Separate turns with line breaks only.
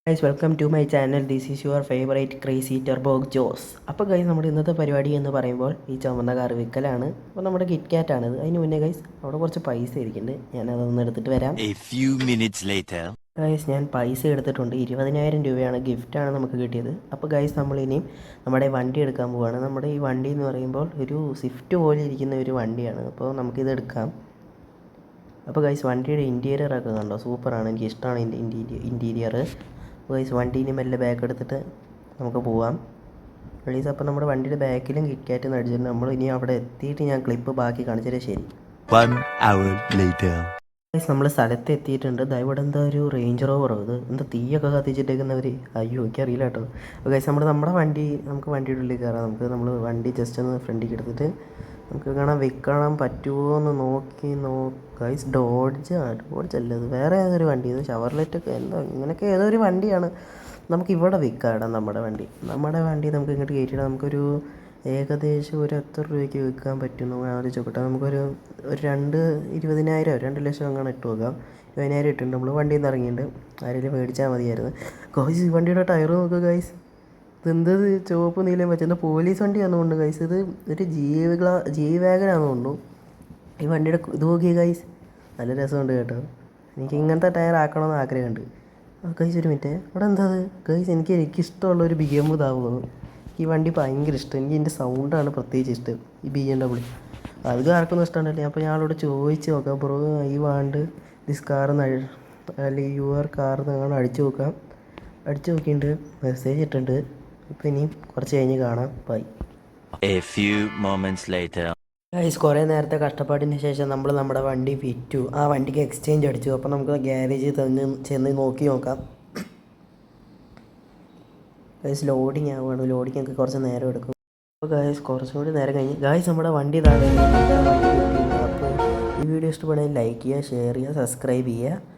Guys welcome to my channel. This is your favourite crazy ടെർബോഗ് ജോസ്. അപ്പോൾ guys നമ്മുടെ ഇന്നത്തെ പരിപാടി എന്ന് പറയുമ്പോൾ ഈ ചുമന്ന കാർ വിൽക്കലാണ്. അപ്പോൾ നമ്മുടെ കിറ്റ് ക്യാറ്റാണിത്. അതിന് മുന്നേ ഗൈസ് അവിടെ കുറച്ച് പൈസ ഇരിക്കുന്നുണ്ട്, ഞാനതൊന്ന് എടുത്തിട്ട് വരാം. ഗൈസ് ഞാൻ പൈസ എടുത്തിട്ടുണ്ട്. 20,000 രൂപയാണ്, ഗിഫ്റ്റാണ് നമുക്ക് കിട്ടിയത്. അപ്പോൾ ഗൈസ് നമ്മളിനിയും നമ്മുടെ വണ്ടി എടുക്കാൻ പോവുകയാണ്. നമ്മുടെ ഈ വണ്ടി എന്ന് പറയുമ്പോൾ ഒരു സ്വിഫ്റ്റ് പോലെ ഇരിക്കുന്ന ഒരു വണ്ടിയാണ്. അപ്പോൾ നമുക്കിത് എടുക്കാം. അപ്പോൾ ഗൈസ് വണ്ടിയുടെ ഇൻറ്റീരിയറൊക്കെ കണ്ടോ, സൂപ്പറാണ്, എനിക്ക് ഇഷ്ടമാണ് ഇൻറ്റീരിയർ. ഗൈസ് വണ്ടീന് മെല്ലെ ബാക്ക് എടുത്തിട്ട് നമുക്ക് പോവാം ഗൈസ്. അപ്പോൾ നമ്മുടെ വണ്ടിയുടെ ബാക്കിലും കിറ്റ് കാറ്റ് അടിച്ചിട്ടുണ്ട്. നമ്മൾ ഇനി അവിടെ എത്തിയിട്ട് ഞാൻ ക്ലിപ്പ് ബാക്കി കാണിച്ചാൽ ശരി. ഗൈസ് നമ്മൾ സ്ഥലത്ത് എത്തിയിട്ടുണ്ട്. ഇവിടെ എന്താ ഒരു റേഞ്ച് റോവറോ, ഇത് എന്താ തീയൊക്കെ കത്തിച്ചിട്ടേക്കുന്നവർ, അയ്യോ എനിക്കറിയില്ല കേട്ടോ. അപ്പോൾ ഗൈസ് നമ്മുടെ വണ്ടി നമുക്ക് വണ്ടിയുടെ ഉള്ളിൽ കയറാം. നമ്മൾ വണ്ടി ജസ്റ്റ് ഒന്ന് ഫ്രണ്ടിലേക്ക് എടുത്തിട്ട് നമുക്ക് വിൽക്കണം പറ്റുമോ എന്ന് നോക്കി ഗൈസ്. ഡോഡ്ജ് അല്ല, ഇത് വേറെ ഏതൊരു വണ്ടി, ഇത് ഷവർലെറ്റൊക്കെ എന്തോ ഇങ്ങനെയൊക്കെ ഏതോ ഒരു വണ്ടിയാണ്. നമുക്കിവിടെ വിൽക്കാം നമ്മുടെ വണ്ടി നമുക്ക് ഇങ്ങോട്ട് കയറ്റിയിടാം. നമുക്കൊരു ഏകദേശം ഒരു എത്ര രൂപയ്ക്ക് വിൽക്കാൻ പറ്റുന്നു ആലോചിച്ചോട്ടെ. നമുക്കൊരു 2 ലക്ഷം അങ്ങനെ ഇട്ട് നോക്കാം. 20,000 ഇട്ടുണ്ട്. നമ്മൾ വണ്ടിയിൽ നിന്ന് ഇറങ്ങിയിട്ടുണ്ട്, ആരെങ്കിലും മേടിച്ചാൽ മതിയായിരുന്നു. ഗൈസ് ഈ വണ്ടിയുടെ ടയർ നോക്കുക ഗൈസ്, ഇതെന്തത് ചുവപ്പ് നീലയും വെച്ചെന്താ പോലീസ് വണ്ടി ആണെന്നുകൊണ്ട് ഗൈസ്. ഇത് ഒരു ജീവാഗനാണെന്ന് തോന്നുന്നു. ഈ വണ്ടിയുടെ ഇത് നോക്കിയ ഗൈസ്, നല്ല രസമുണ്ട് കേട്ടോ. എനിക്ക് ഇങ്ങനത്തെ ടയർ ആക്കണമെന്ന് ആഗ്രഹമുണ്ട്. ഗൈസ് ഒരു മിനിറ്റ്, അവിടെ എന്താ ഗൈസ്, എനിക്കിഷ്ടമുള്ള ഒരു BMW ഇതാവുന്നു. ഈ വണ്ടി ഭയങ്കര ഇഷ്ടം, എനിക്ക് ഇതിൻ്റെ സൗണ്ടാണ് പ്രത്യേകിച്ച് ഇഷ്ടം, ഈ BMW. അത് ആർക്കൊന്നും ഇഷ്ടമുണ്ടല്ലേ. അപ്പോൾ ഞാനോട് ചോദിച്ച് നോക്കാം, ബ്രോ ഈ വാണ്ട് ദിസ് കാർ അല്ലെങ്കിൽ യുവർ കാർ നിങ്ങൾ അടിച്ചു നോക്കിയിട്ടുണ്ട്, മെസ്സേജ് ഇട്ടിട്ടുണ്ട്. ഇപ്പോൾ ഇനിയും കുറച്ച് കഴിഞ്ഞ് കാണാം, ബൈ. ഗൈസ് കുറേ നേരത്തെ കഷ്ടപ്പാടിന് ശേഷം നമ്മൾ നമ്മുടെ വണ്ടി വിറ്റു, ആ വണ്ടിക്ക് എക്സ്ചേഞ്ച് അടിച്ചു. അപ്പോൾ നമുക്ക് ഗ്യാരേജിൽ ചെന്ന് നോക്കാം. ഗൈസ് ലോഡിങ് ആവുകയാണ്, ലോഡിങ് ഒക്കെ കുറച്ച് നേരം എടുക്കും. അപ്പോൾ ഗൈസ് കുറച്ചും കൂടി നേരം കഴിഞ്ഞ് ഗൈസ് നമ്മുടെ വണ്ടി ഇതാണ്. അപ്പോൾ ഈ വീഡിയോ ഇഷ്ടപ്പെടുകയാണെങ്കിൽ ലൈക്ക് ചെയ്യുക, ഷെയർ ചെയ്യുക, സബ്സ്ക്രൈബ് ചെയ്യുക.